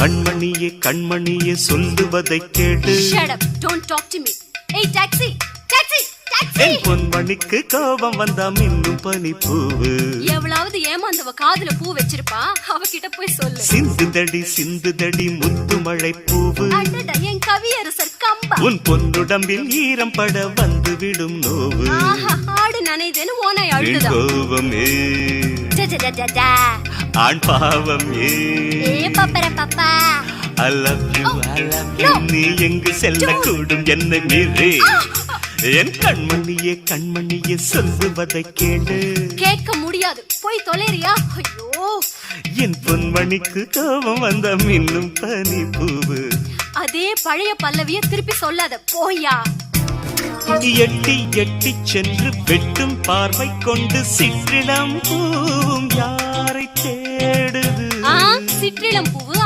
கண்மணியே கண்மணியே சொல்லுவதை கேடு. Shut up, don't talk to me. Hey taxi, taxi, taxi. என் பொன்மணிக்கு கோபம் வந்தா மின்னும் பனிப்பூவு. எவ்வளவு ஏமாந்தவ காதுல பூ வச்சிருப்பா, அவகிட்ட போய் சொல்லு. சிந்துதடி முத்து மழை பூவு. அடடா என் கவியரசர் கம்பா. உன் பொன்னுடம்பில் ஈரம் பட வந்து விடும் நோவு. ஆஹா ஆடு நனைதேன்னு ஓனாய் அழுதுதா. கோபமே ஆண் பாவமே. ஏ பப்பர Papa. I love you, I love you. நீ எங்கு செல்லக்கூடும் என்னை மீறி. என் கண்மணியே கண்மணியே சொல்லுவதை கேளு. கேட்க முடியாது, போய் தொலைறியா? ஐயோ, என் பொன்மணிக்கு கோபம் வந்த மின்னும் பனி பூவு. அதே பழைய பல்லவிய திருப்பி சொல்லாத, போயா. எட்டி எட்டி சென்று வெட்டும் பார்வை கொண்டு சிற்றிளம் பூவும் யாரை தேடுது. சிற்றிளம் பூவு